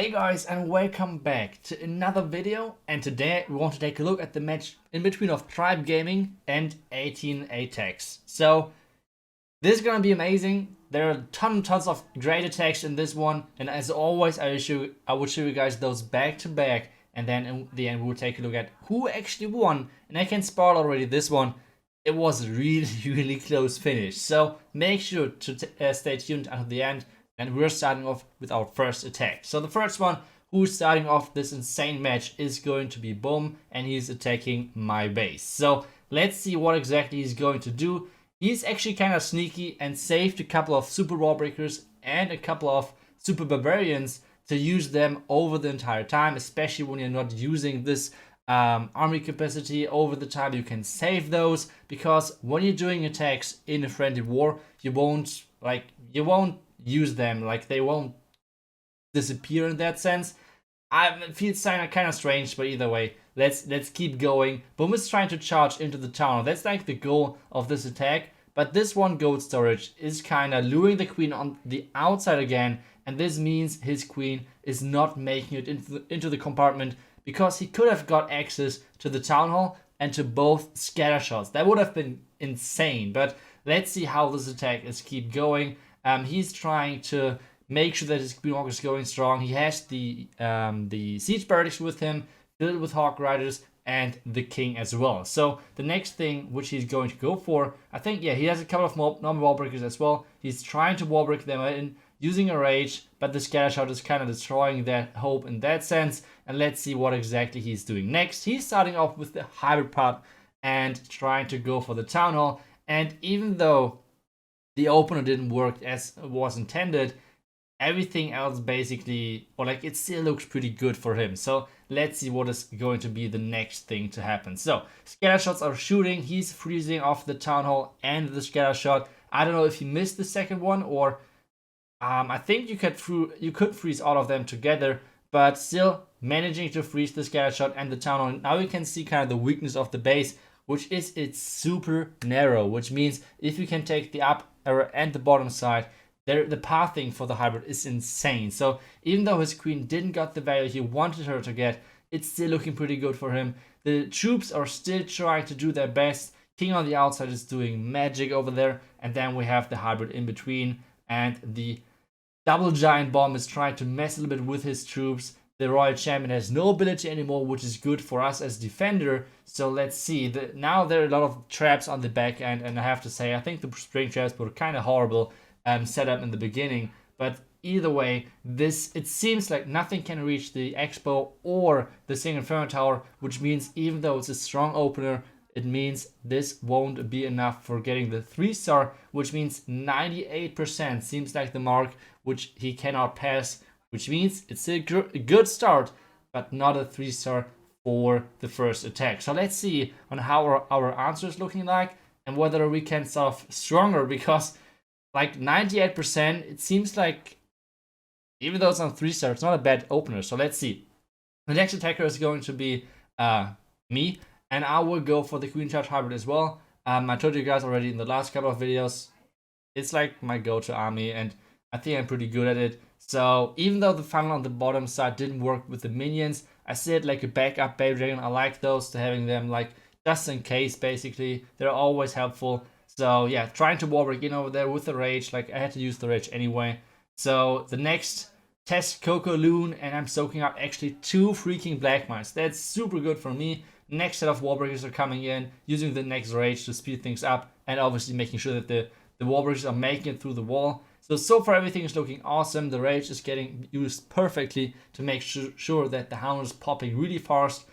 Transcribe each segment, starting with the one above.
Hey guys, and welcome back to another video, and today we want to take a look at the match in between of Tribe Gaming and ATN.aTTaX. So this is gonna be amazing. There are tons of great attacks in this one, and as always I will show you guys those back to back, and then in the end we'll take a look at who actually won. And I can spoil already this one. It was a really close finish, so make sure to stay tuned until the end. And we're starting off with our first attack. So the first one who's starting off this insane match is going to be Boom, and he's attacking my base. So let's see what exactly he's going to do. He's actually kind of sneaky and saved a couple of super wall breakers and a couple of super barbarians to use them over the entire time, especially when you're not using this army capacity over the time. You can save those, because when you're doing attacks in a friendly war, you won't use them, like they won't disappear in that sense. It feels kind of strange, but either way, let's keep going. Boom is trying to charge into the town. That's like the goal of this attack, but this one gold storage is kind of luring the queen on the outside again, and this means his queen is not making it into the compartment, because he could have got access to the town hall and to both scatter shots. That would have been insane, but let's see how this attack is keep going. He's trying to make sure that his Queen Hawk is going strong. He has the siege barracks with him, filled with Hawk Riders, and the King as well. So the next thing which he's going to go for, I think, yeah, he has a couple of normal wall breakers as well. He's trying to wall break them in using a rage, but the scatter shot is kind of destroying that hope in that sense. And let's see what exactly he's doing next. He's starting off with the hybrid pod and trying to go for the town hall. And even though the opener didn't work as was intended, everything else basically, or like, it still looks pretty good for him. So let's see what is going to be the next thing to happen. So scatter shots are shooting. He's freezing off the town hall and the scatter shot. I don't know if he missed the second one, or I think you could freeze all of them together, but still managing to freeze the scatter shot and the town hall. Now you can see kind of the weakness of the base, which is it's super narrow, which means if you can take the up arrow and the bottom side, the pathing for the hybrid is insane. So even though his queen didn't get the value he wanted her to get, it's still looking pretty good for him. The troops are still trying to do their best. King on the outside is doing magic over there, and then we have the hybrid in between, and the double giant bomb is trying to mess a little bit with his troops. The Royal Champion has no ability anymore, which is good for us as defender. So let's see. Now there are a lot of traps on the back end, and I have to say, I think the spring traps were kind of horrible set up in the beginning. But either way, it seems like nothing can reach the Expo or the Single Inferno Tower, which means even though it's a strong opener, it means this won't be enough for getting the 3-star, which means 98% seems like the mark which he cannot pass, which means it's a good start, but not a 3-star for the first attack. So let's see on how our answer is looking like, and whether we can start off stronger, because like 98%, it seems like, even though it's on 3-star, it's not a bad opener. So let's see. The next attacker is going to be me, and I will go for the Queen Charge Hybrid as well. I told you guys already in the last couple of videos, it's like my go-to army, and I think I'm pretty good at it. So even though the funnel on the bottom side didn't work with the minions, I said like a backup Baby Dragon. I like those, to having them like just in case, basically. They're always helpful. So yeah, trying to wall break in over there with the rage. Like, I had to use the rage anyway. So the next test Coco Loon, and I'm soaking up actually 2 freaking Black Mines. That's super good for me. Next set of wall breakers are coming in, using the next rage to speed things up, and obviously making sure that the wall breakers are making it through the wall. So far everything is looking awesome. The rage is getting used perfectly to make sure that the hound is popping really fast,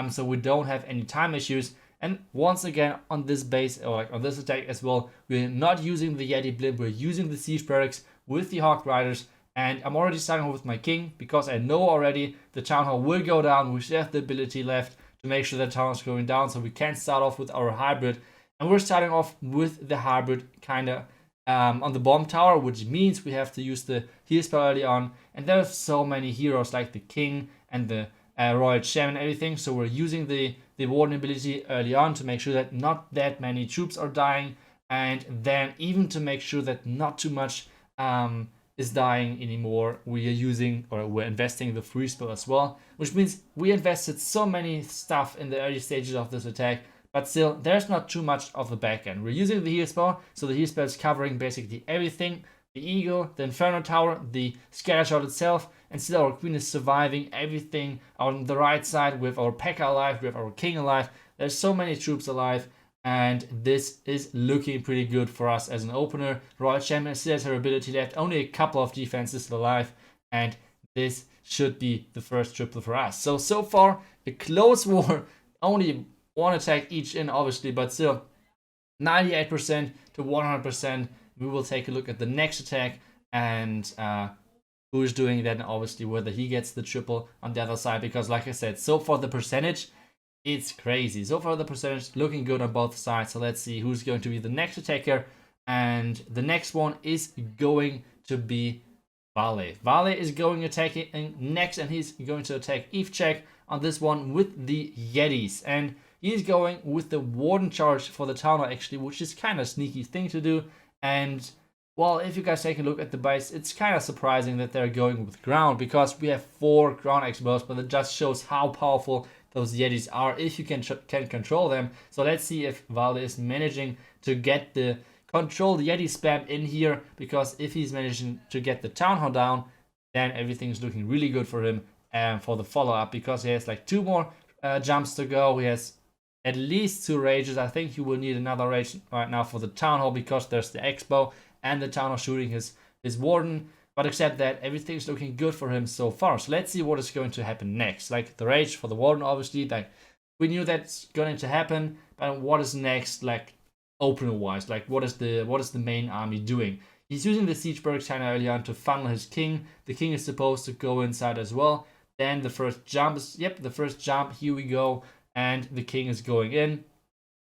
so we don't have any time issues. And once again, on this base, or like on this attack as well, we're not using the Yeti blimp, we're using the siege barracks with the Hawk Riders. And I'm already starting off with my king, because I know already the town hall will go down. We still have the ability left to make sure that town hall is going down, so we can start off with our hybrid. And we're starting off with the hybrid kind of on the bomb tower, which means we have to use the heal spell early on. And there's so many heroes like the king and the Royal Champion and everything, so we're using the warden ability early on to make sure that not that many troops are dying, and then even to make sure that not too much is dying anymore. We are using, or we're investing the free spell as well, which means we invested so many stuff in the early stages of this attack, but still there's not too much of the back end. We're using the heal spell, so the heal spell is covering basically everything: the eagle, the inferno tower, the scatter shot itself, and still our queen is surviving everything on the right side with our P.E.K.K.A alive, with our king alive. There's so many troops alive, and this is looking pretty good for us as an opener. Royal Champion still has her ability left, only a couple of defenses alive, and this should be the first triple for us. So far, a close war, only one attack each in, obviously, but still 98% to 100%. We will take a look at the next attack and who is doing that, and obviously whether he gets the triple on the other side, because like I said, so far the percentage, it's crazy. So far the percentage looking good on both sides. So let's see who's going to be the next attacker, and the next one is going to be Vale. Vale is going attacking next, and he's going to attack Eve check on this one with the Yetis, and he's going with the Warden charge for the town hall actually, which is kind of a sneaky thing to do. And well, if you guys take a look at the base, it's kind of surprising that they're going with ground, because we have 4 ground expos, but it just shows how powerful those Yetis are if you can control them. So let's see if Vale is managing to get the controlled Yeti spam in here, because if he's managing to get the town hall down, then everything's looking really good for him for the follow-up, because he has like 2 more jumps to go. He has at least 2 rages. I think he will need another rage right now for the town hall, because there's the expo and the town hall shooting his warden. But except that, everything's looking good for him so far. So let's see what is going to happen next. Like the rage for the warden, obviously, like we knew that's going to happen. But what is next, like opener wise? Like what is the main army doing? He's using the siege bergs kind of early on to funnel his king. The king is supposed to go inside as well. Then the first jump is, the first jump, here we go. And the king is going in.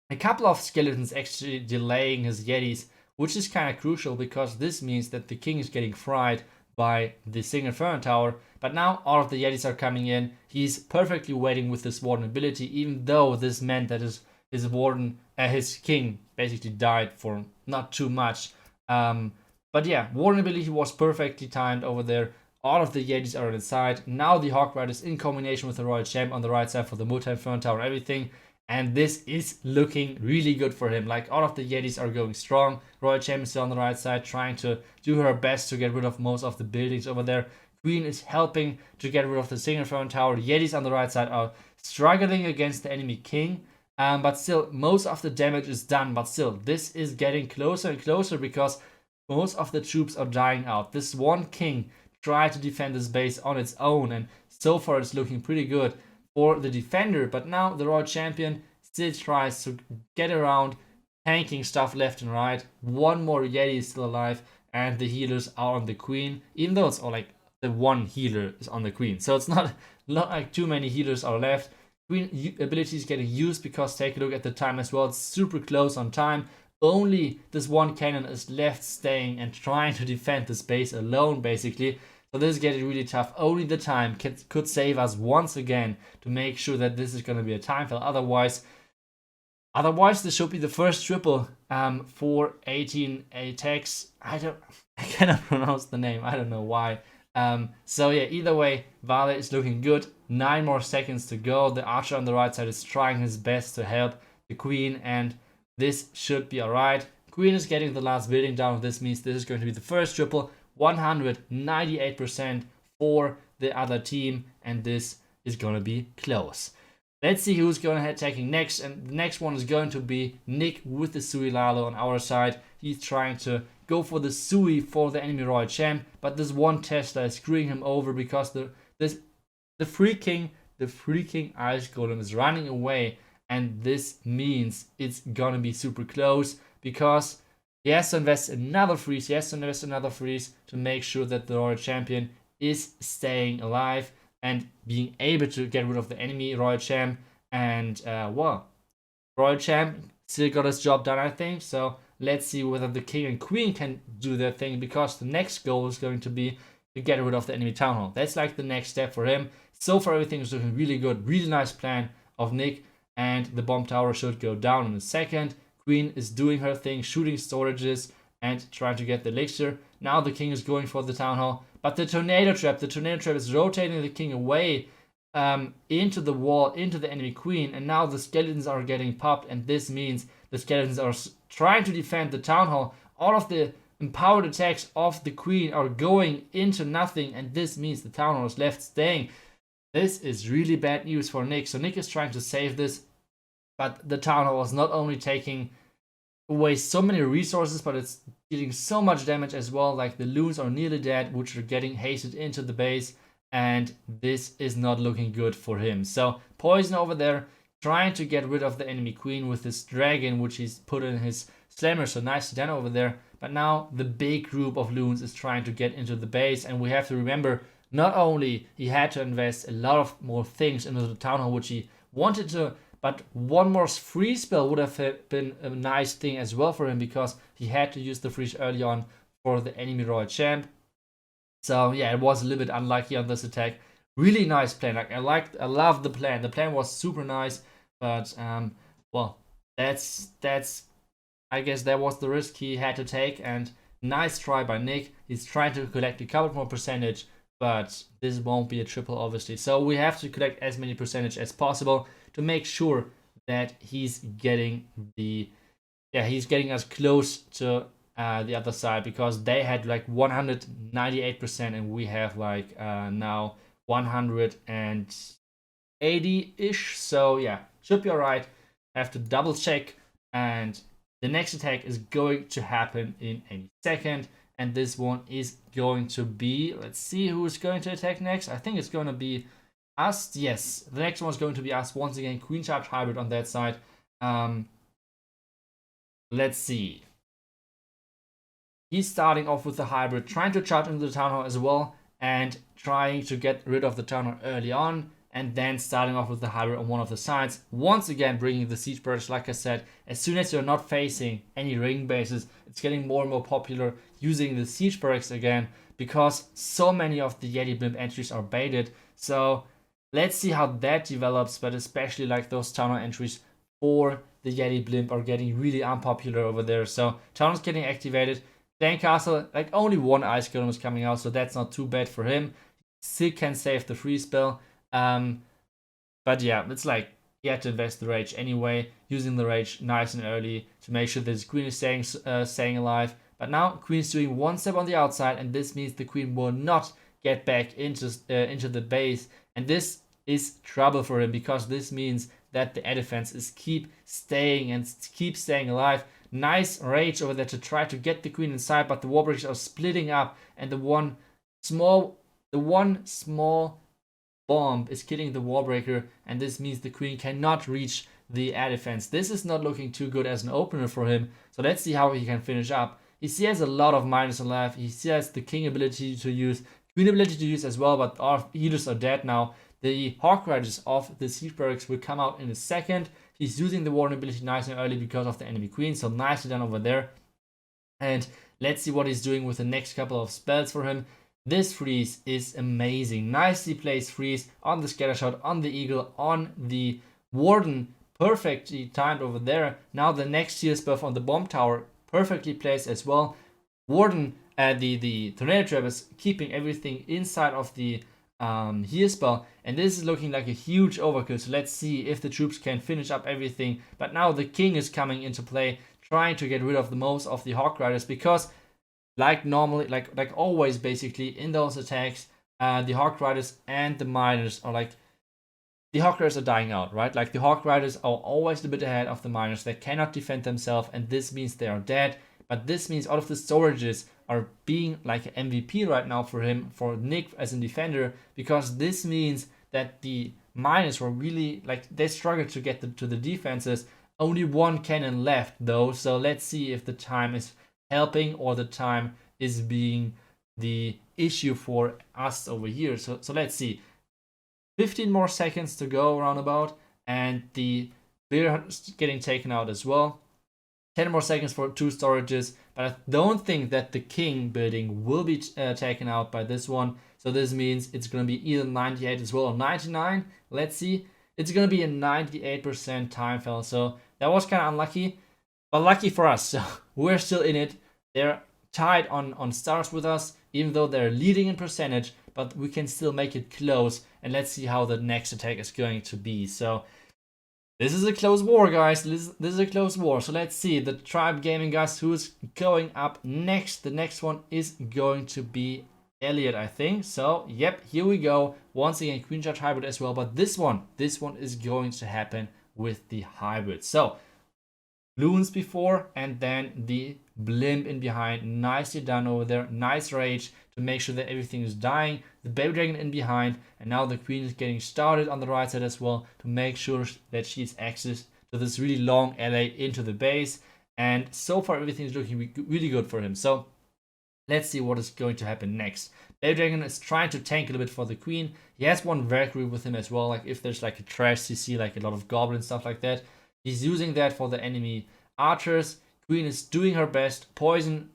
A couple of skeletons actually delaying his Yetis, which is kind of crucial, because this means that the king is getting fried by the single Inferno Tower. But now all of the Yetis are coming in. He's perfectly waiting with this warden ability, even though this meant that his king basically died for not too much. But yeah, warden ability was perfectly timed over there. All of the Yetis are on its side. Now the Hawk Riders in combination with the Royal Champ on the right side for the multi-Inferno Tower and everything. And this is looking really good for him. Like all of the Yetis are going strong. Royal Champ is still on the right side, trying to do her best to get rid of most of the buildings over there. Queen is helping to get rid of the single Inferno Tower. Yetis on the right side are struggling against the enemy king. But still, most of the damage is done. But still, this is getting closer and closer, because most of the troops are dying out. This one king tried to defend this base on its own, and so far it's looking pretty good for the defender. But now the Royal Champion still tries to get around, tanking stuff left and right. One more Yeti is still alive, and the healers are on the queen, even though it's all like the one healer is on the queen, so it's not like too many healers are left. Queen ability is getting used, because take a look at the time as well, it's super close on time. Only this one cannon is left staying and trying to defend the space alone, basically. So this is getting really tough. Only the time could save us once again to make sure that this is going to be a time fill. Otherwise, this should be the first triple for ATN.aTTaX. I cannot pronounce the name. I don't know why. So yeah, either way, Vale is looking good. 9 more seconds to go. The archer on the right side is trying his best to help the queen, and this should be alright. Queen is getting the last building down. This means this is going to be the first triple. 198% for the other team, and this is going to be close. Let's see who's going to attacking next, and the next one is going to be Nick with the Sui Lalo on our side. He's trying to go for the Sui for the enemy Royal Champ, but this one Tesla is screwing him over, because the freaking Ice Golem is running away, and this means it's gonna be super close, because he has to invest another freeze. To make sure that the Royal Champion is staying alive and being able to get rid of the enemy Royal Champ. And well, Royal Champ still got his job done, I think. So let's see whether the king and queen can do their thing, because the next goal is going to be to get rid of the enemy town hall. That's like the next step for him. So far everything is looking really good. Really nice plan of Nick, and the bomb tower should go down in a second. Queen is doing her thing, shooting storages, and trying to get the elixir. Now the king is going for the town hall, but the tornado trap is rotating the king away into the wall, into the enemy queen, and now the skeletons are getting popped, and this means the skeletons are trying to defend the town hall. All of the empowered attacks of the queen are going into nothing, and this means the town hall is left staying. This is really bad news for Nick. So Nick is trying to save this, but the town hall is not only taking away so many resources, but it's dealing so much damage as well. Like the loons are nearly dead, which are getting hasted into the base, and this is not looking good for him. So Poison over there trying to get rid of the enemy queen with this dragon, which he's put in his slammer. So nicely done over there. But now the big group of loons is trying to get into the base, and we have to remember, not only he had to invest a lot of more things into the town hall, which he wanted to, but one more freeze spell would have been a nice thing as well for him, because he had to use the freeze early on for the enemy royal champ. So yeah, it was a little bit unlucky on this attack. Really nice plan. Like I love the plan. The plan was super nice, but well, that's I guess that was the risk he had to take, and nice try by Nick. He's trying to collect a couple more percentage, but this won't be a triple, obviously. So we have to collect as many percentage as possible to make sure that he's getting us close to the other side, because they had like 198% and we have like now 180-ish. So yeah, should be alright. I have to double check, and the next attack is going to happen in any second. And this one is going to be, let's see who's going to attack next. I think it's going to be us. Yes, the next one is going to be us. Once again, Queen Charge Hybrid on that side. Let's see. He's starting off with the hybrid, trying to charge into the town hall as well, and trying to get rid of the town hall early on, and then starting off with the hybrid on one of the sides. Once again, bringing the siege birds. Like I said, as soon as you're not facing any ring bases, it's getting more and more popular using the siege barracks again, because so many of the Yeti blimp entries are baited. So let's see how that develops, but especially like those town hall entries for the Yeti blimp are getting really unpopular over there. So town hall is getting activated. Clan Castle, like only one ice golem is coming out, so that's not too bad for him. Still can save the free spell. But yeah, it's like he had to invest the rage anyway, using the rage nice and early to make sure that his queen is staying alive. But now Queen's doing one step on the outside, and this means the queen will not get back into the base, and this is trouble for him, because this means that the air defense is keep staying alive. Nice rage over there to try to get the queen inside, but the war breakers are splitting up, and the one small bomb is killing the wall breaker, and this means the queen cannot reach the air defense. This is not looking too good as an opener for him, so let's see how he can finish up. He still has a lot of minus on left. He still has the king ability to use, queen ability to use as well, but our healers are dead now. The Hawk Riders of the siege barracks will come out in a second. He's using the warden ability nice and early because of the enemy queen, so nicely done over there. And let's see what he's doing with the next couple of spells for him. This freeze is amazing. Nicely placed freeze on the scatter shot, on the eagle, on the warden. Perfectly timed over there. Now the next heal spell on the bomb tower, perfectly placed as well. Warden, the tornado trap is keeping everything inside of the heal spell, and this is looking like a huge overkill. So let's see if the troops can finish up everything. But now the king is coming into play, trying to get rid of the most of the Hawk Riders, because like normally, like always basically in those attacks, the Hawk Riders and the miners are like, the Hawk Riders are dying out, right? Like the Hawk Riders are always a bit ahead of the miners. They cannot defend themselves, and this means they are dead. But this means all of the storages are being like an MVP right now for him, for Nick as a defender, because this means that the miners were really, like, they struggled to get to the defenses. Only one cannon left though, so let's see if the time is helping or the time is being the issue for us over here. So let's see. 15 more seconds to go roundabout, and the beer is getting taken out as well. 10 more seconds for 2 storages, but I don't think that the king building will be taken out by this one. So this means it's going to be either 98 as well or 99. Let's see. It's going to be a 98% time fail. So that was kind of unlucky, but lucky for us. So we're still in it. they're tied on stars with us, even though they're leading in percentage, but we can still make it close. And let's see how the next attack is going to be. So this is a close war, guys. This is a close war. So let's see the Tribe Gaming guys who is going up next. The next one is going to be Elliott, I think. So yep, here we go. Once again, Queen Charge hybrid as well. But this one is going to happen with the hybrid. So Loons before and then the blimp in behind. Nicely done over there. Nice rage to make sure that everything is dying. The baby dragon in behind, and now the queen is getting started on the right side as well to make sure that she has access to this really long alley into the base. And so far everything is looking really good for him. So let's see what is going to happen next. Baby dragon is trying to tank a little bit for the queen. He has one Valkyrie with him as well. Like if there's like a trash CC, like a lot of goblin stuff like that, he's using that for the enemy archers. Queen is doing her best. Poison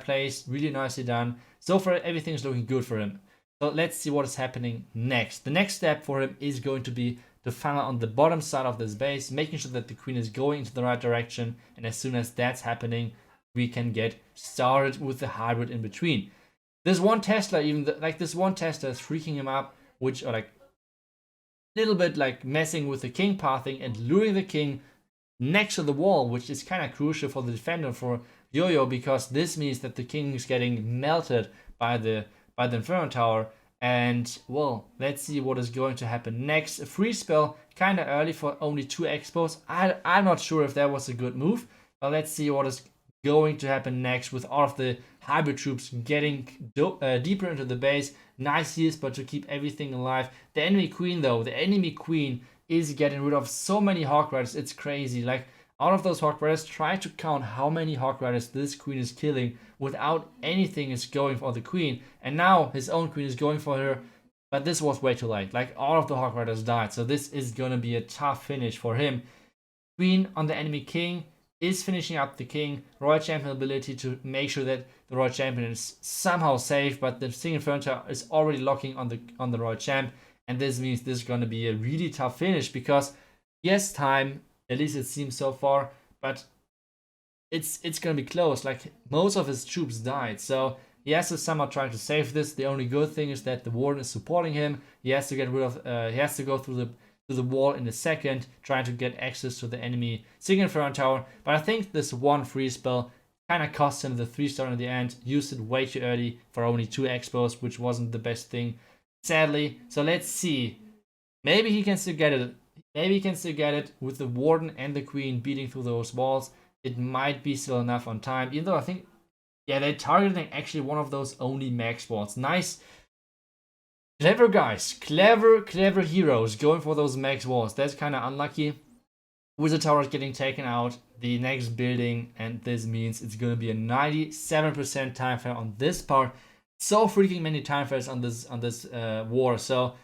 plays really nicely done. So far everything is looking good for him. So let's see what is happening next. The next step for him is going to be to funnel on the bottom side of this base, making sure that the queen is going into the right direction. And as soon as that's happening, we can get started with the hybrid in between. There's one Tesla, this one Tesla is freaking him up, which are like a little bit like messing with the king pathing and luring the king next to the wall, which is kind of crucial for the defender for Yo-Yo, because this means that the king is getting melted by the Inferno Tower. And well, let's see what is going to happen next. A free spell, kind of early for only 2 expos. I'm not sure if that was a good move, but let's see what is going to happen next with all of the hybrid troops getting deeper into the base. Nice heals, but to keep everything alive. The enemy queen though, the enemy queen is getting rid of so many Hawk Riders, it's crazy. Like out of those Hawk Riders, try to count how many Hawk Riders this queen is killing without anything is going for the queen. And now his own queen is going for her, but this was way too late. Like all of the Hawk Riders died, so this is gonna be a tough finish for him. Queen on the enemy king is finishing up the king. Royal Champion ability to make sure that the Royal Champion is somehow safe, but the single furniture is already locking on the Royal Champ. And this means this is going to be a really tough finish because, yes, time, at least it seems so far, but it's going to be close. Like, most of his troops died, so he has to somehow try to save this. The only good thing is that the warden is supporting him. He has to get rid of, he has to go through the wall in a second, trying to get access to the enemy single Inferno Tower. But I think this one free spell kind of cost him the 3-star in the end. Used it way too early for only 2 expos, which wasn't the best thing, sadly. So let's see. Maybe he can still get it. Maybe he can still get it with the warden and the queen beating through those walls. It might be still enough on time, even though I think, yeah, they're targeting actually one of those only max walls. Nice. Clever guys. Clever heroes going for those max walls. That's kind of unlucky. Wizard Tower is getting taken out. The next building, and this means it's going to be a 97% time fair on this part. So freaking many time fairs on this war. So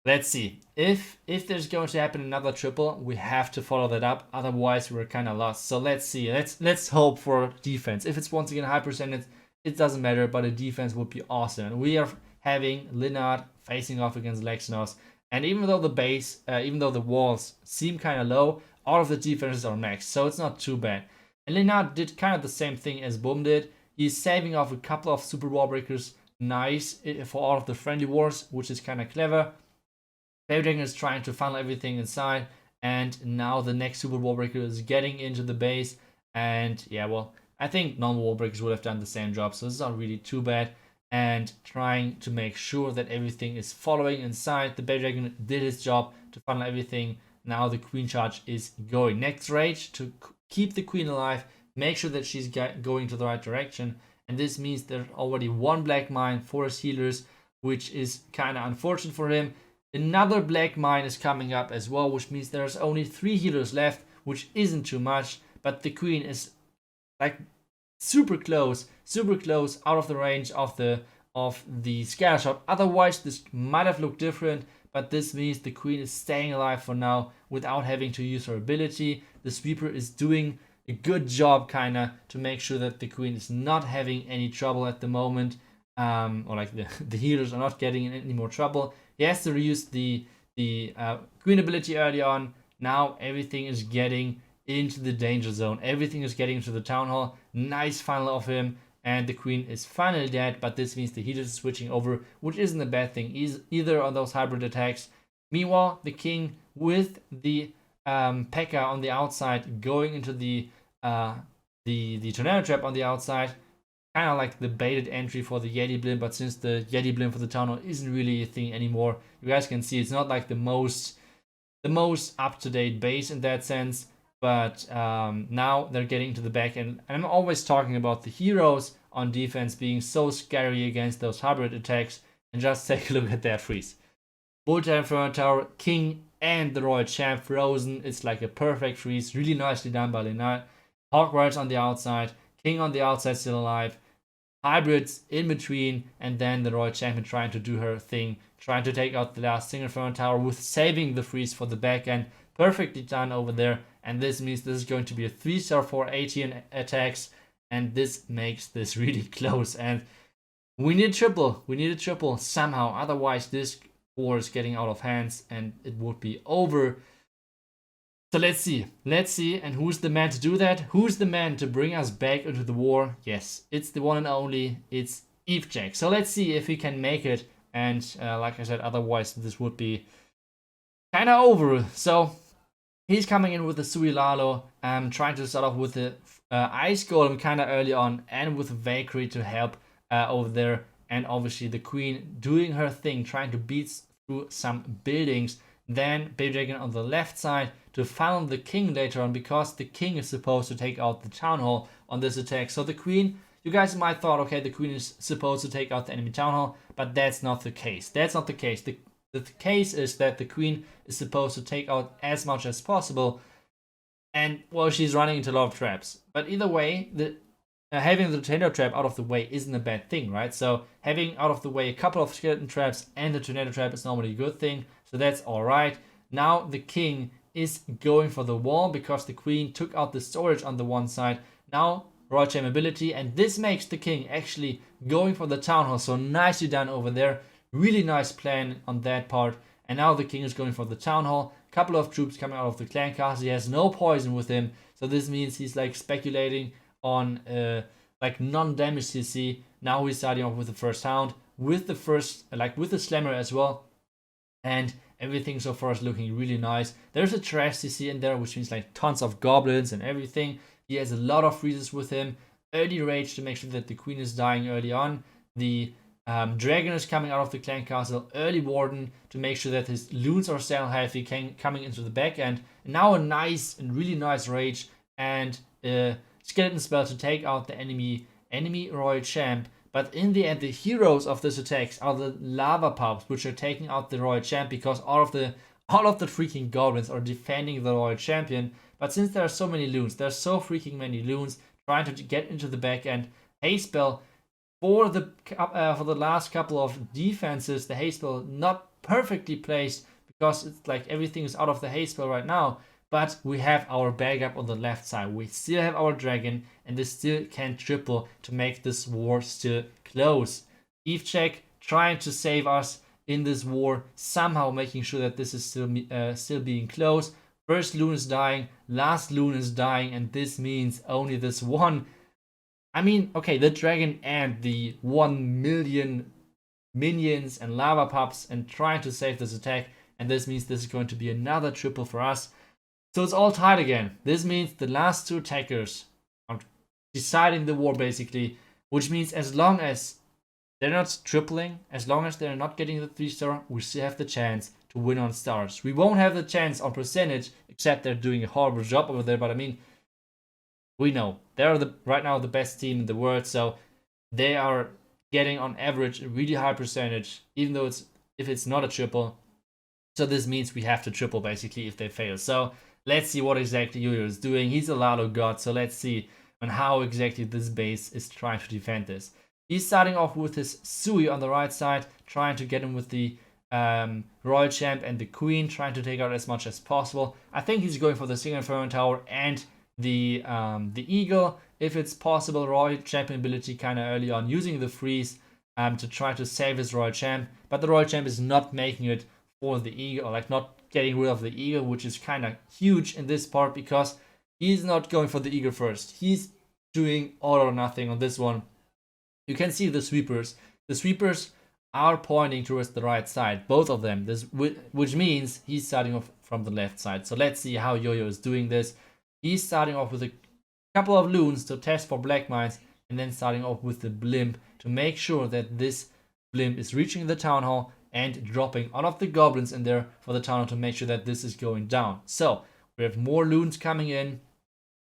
let's see if there's going to happen another triple. We have to follow that up, otherwise we're kind of lost. So let's see. Let's hope for defense. If it's once again high percentage, it doesn't matter, but a defense would be awesome. And we are having Lonard facing off against Lexnos, and even though the base, even though the walls seem kind of low, all of the defenses are maxed, so it's not too bad. And Lonard did kind of the same thing as Boom did. He's saving off a couple of super wall breakers, nice, for all of the friendly wars, which is kind of clever. Baby Dragon is trying to funnel everything inside, and now the next super wall breaker is getting into the base. And yeah, well, I think normal wall breakers would have done the same job, so it's not really too bad. And trying to make sure that everything is following inside. The Baby Dragon did his job to funnel everything. Now the queen charge is going. Next rage to keep the queen alive, make sure that she's going to the right direction. And this means there's already 1 black mine for his healers, which is kind of unfortunate for him. Another black mine is coming up as well, which means there's only 3 healers left, which isn't too much. But the queen is like super close out of the range of the scatter shot. Otherwise this might have looked different, but this means the queen is staying alive for now without having to use her ability. The sweeper is doing a good job kinda to make sure that the queen is not having any trouble at the moment, or like the healers are not getting in any more trouble. He has to reuse the queen ability early on. Now everything is getting into the danger zone. Everything is getting into the town hall. Nice final of him. And the queen is finally dead, but this means the heat is switching over, which isn't a bad thing either on those hybrid attacks. Meanwhile, the king with the P.E.K.K.A on the outside going into the tornado trap on the outside. Kind of like the baited entry for the Yeti Blimp, but since the Yeti Blimp for the town hall isn't really a thing anymore, you guys can see it's not like the most up-to-date base in that sense. But now they're getting to the back end. And I'm always talking about the heroes on defense being so scary against those hybrid attacks. And just take a look at that freeze. Multi Inferno Tower, King, and the Royal Champ frozen. It's like a perfect freeze. Really nicely done by Lonard. Hawkrides on the outside. King on the outside still alive. Hybrids in between. And then the Royal Champion trying to do her thing. Trying to take out the last single Inferno Tower with saving the freeze for the back end. Perfectly done over there. And this means this is going to be a 3-star for ATN.aTTaX. And this makes this really close. And we need a triple. We need a triple somehow. Otherwise, this war is getting out of hands and it would be over. So let's see. Let's see. And who's the man to do that? Who's the man to bring us back into the war? Yes, it's the one and only. It's ENG. So let's see if he can make it. And like I said, otherwise this would be kind of over. So he's coming in with the Suilalo, trying to start off with the Ice Golem kind of early on, and with Valkyrie to help over there. And obviously the Queen doing her thing, trying to beat through some buildings. Then Baby Dragon on the left side to funnel the King later on, because the King is supposed to take out the Town Hall on this attack. So the Queen, you guys might thought, okay, the Queen is supposed to take out the enemy Town Hall, but that's not the case. That's not the case. The case is that the Queen is supposed to take out as much as possible, and well, she's running into a lot of traps. But either way, having the tornado trap out of the way isn't a bad thing, right? So having out of the way a couple of skeleton traps and the tornado trap is normally a good thing, so that's alright. Now the King is going for the wall because the Queen took out the storage on the one side. Now Royal Champ ability, and this makes the King actually going for the Town Hall, so nicely done over there. Really nice plan on that part. And now the King is going for the Town Hall. Couple of troops coming out of the clan castle. He has no poison with him, so this means he's like speculating on like non-damage CC. Now he's starting off with the first Hound, with the first with the Slammer as well, and everything so far is looking really nice. There's a trash CC in there, which means like tons of goblins and everything. He has a lot of freezes with him. Early rage to make sure that the Queen is dying early on. The Dragon is coming out of the clan castle. Early Warden to make sure that his loons are still healthy, coming into the back end. And now a nice and really nice rage and skeleton spell to take out the enemy Royal Champ. But in the end, the heroes of this attack are the lava pups, which are taking out the Royal Champ, because all of the freaking goblins are defending the Royal Champion. But since there are so many loons, there's so freaking many loons trying to get into the back end. Haste spell for the last couple of defenses. The haste spell not perfectly placed because it's like everything is out of the haste spell right now. But we have our backup on the left side. We still have our dragon, and this still can triple to make this war still close. ENG trying to save us in this war, somehow making sure that this is still being close. First loon is dying, last loon is dying, and this means only this one. I mean, okay, the dragon and the 1 million minions and lava pups and trying to save this attack, and this means this is going to be another triple for us. So it's all tied again. This means the last two attackers are deciding the war basically, which means as long as they're not tripling, as long as they're not getting the 3-star, we still have the chance to win on stars. We won't have the chance on percentage, except they're doing a horrible job over there, but I mean, we know they're right now the best team in the world, so they are getting on average a really high percentage, even though if it's not a triple. So this means we have to triple basically if they fail. So let's see what exactly Yo-Yo is doing. He's a Lalo god, so let's see on how exactly this base is trying to defend this. He's starting off with his Sui on the right side, trying to get him with the Royal Champ and the Queen, trying to take out as much as possible. I think he's going for the single Inferno Tower and the Eagle, if it's possible. Royal Champion ability kind of early on, using the freeze to try to save his Royal Champ. But the Royal Champ is not making it for the Eagle, or like not getting rid of the Eagle, which is kind of huge in this part, because He's not going for the eagle first. He's doing all or nothing on this one. You can see the sweepers. The sweepers are pointing towards the right side, both of them. Which means he's starting off from the left side. So let's see how Yo-Yo is doing this. He's starting off with a couple of loons to test for black mines, and then starting off with the blimp to make sure that this blimp is reaching the town hall and dropping all of the goblins in there for the town hall to make sure that this is going down. So we have more loons coming in.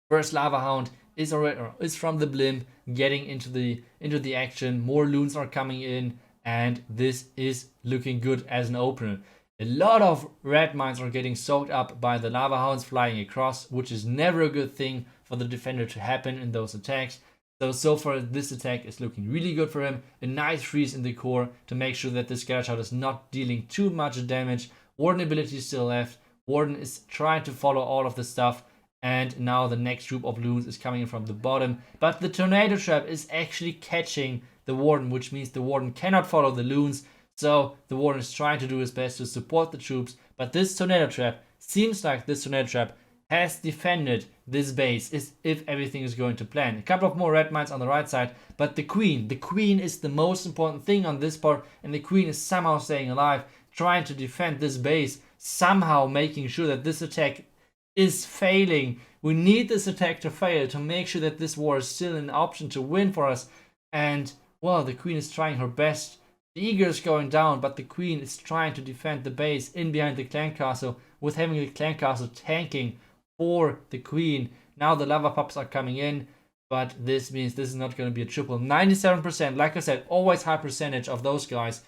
First lava hound is from the blimp getting into the action. More loons are coming in, and this is looking good as an opener. A lot of red mines are getting soaked up by the lava hounds flying across, which is never a good thing for the defender to happen in those attacks. So far this attack is looking really good for him. A nice freeze in the core to make sure that this Scarlet is not dealing too much damage. Warden ability is still left. Warden is trying to follow all of the stuff. And now the next group of loons is coming in from the bottom. But the tornado trap is actually catching the Warden, which means the Warden cannot follow the loons. So the Warden is trying to do his best to support the troops. But this tornado trap, seems like this tornado trap has defended this base if everything is going to plan. A couple of more red mines on the right side. But the queen is the most important thing on this part. And the queen is somehow staying alive, trying to defend this base. Somehow making sure that this attack is failing. We need this attack to fail to make sure that this war is still an option to win for us. And well, the queen is trying her best. The eagle is going down, but the queen is trying to defend the base in behind the clan castle, with having the clan castle tanking for the queen. Now the lava pups are coming in, but this means this is not going to be a triple. 97%, like I said, always high percentage of those guys.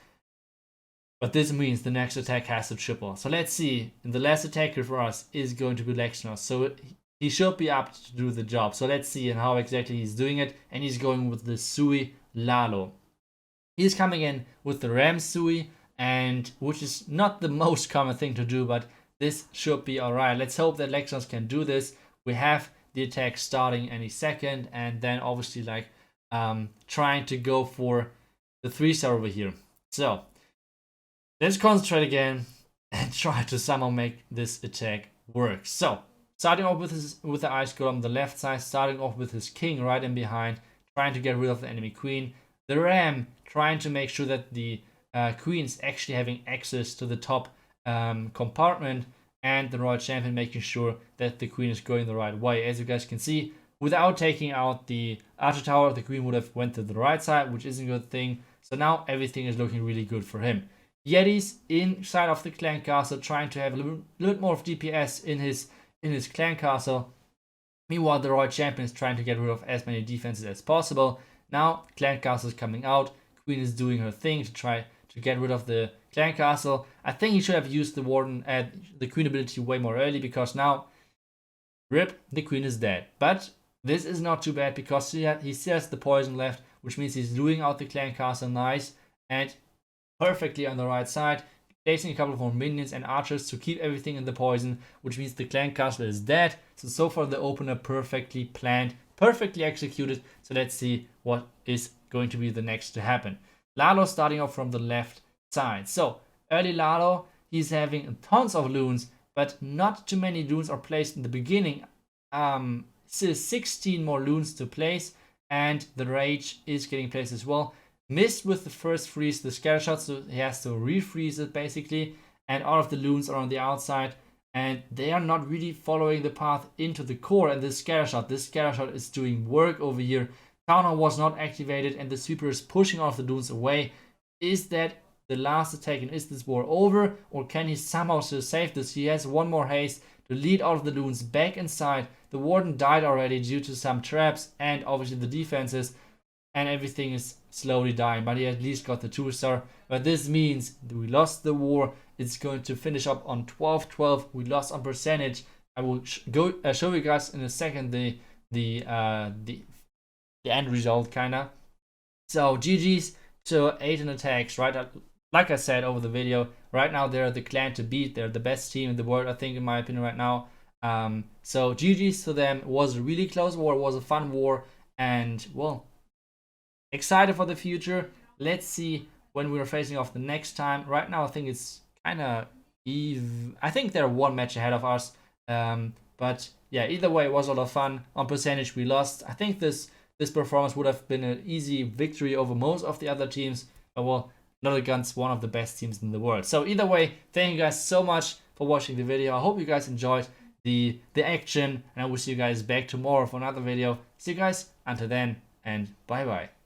But this means the next attack has to triple. So let's see. And the last attacker for us is going to be Lexnos. So he should be up to do the job. So let's see how exactly he's doing it. And he's going with the Sui Lalo. He's coming in with the Ram Sui, and which is not the most common thing to do, but this should be alright. Let's hope that Lexnos can do this. We have the attack starting any second, and then obviously like trying to go for the 3-star over here. So let's concentrate again and try to somehow make this attack work. So starting off with the ice golem on the left side, starting off with his king right in behind, trying to get rid of the enemy queen. The ram trying to make sure that the queen is actually having access to the top compartment, and the royal champion making sure that the queen is going the right way. As you guys can see, without taking out the archer tower, the queen would have went to the right side, which isn't a good thing. So now everything is looking really good for him. Yetis inside of the clan castle, trying to have a little bit more of DPS in his clan castle. Meanwhile, the royal champion is trying to get rid of as many defenses as possible. Now clan castle is coming out. Queen is doing her thing to try to get rid of the clan castle. I think he should have used the warden the queen ability way more early, because now rip, the queen is dead. But this is not too bad, because he still has the poison left, which means he's doing out the clan castle nice and perfectly on the right side, placing a couple of more minions and archers to keep everything in the poison, which means the clan castle is dead. So far the opener perfectly planned, perfectly executed. So let's see what is going to be the next to happen. Lalo starting off from the left side. So early Lalo, he's having tons of loons, but not too many loons are placed in the beginning. Still 16 more loons to place, and the rage is getting placed as well. Missed with the first freeze the scare shot, so he has to refreeze it basically, and all of the loons are on the outside, and they are not really following the path into the core. And this scare shot is doing work over here. Counter was not activated, and the sweeper is pushing all of the loons away. Is that the last attack, and is this war over, or can he somehow still save this? He has one more haste to lead all of the loons back inside. The warden died already due to some traps and obviously the defenses, and everything is slowly dying, but he at least got the 2-star. But this means we lost the war. It's going to finish up on 12-12. We lost on percentage. I will show you guys in a second the end result kinda. So GG's to ATN.aTTaX, right? Like I said over the video, right now they're the clan to beat. They're the best team in the world, I think, in my opinion right now. So GG's to them. It was a really close war. It was a fun war, and well, excited for the future. Let's see when we're facing off the next time. Right now I think it's kind of even. I think they're one match ahead of us. But yeah, either way, it was a lot of fun. On percentage, we lost. I think this performance would have been an easy victory over most of the other teams, but well, not against one of the best teams in the world. So either way, thank you guys so much for watching the video. I hope you guys enjoyed the action, and I will see you guys back tomorrow for another video. See you guys until then, and bye bye.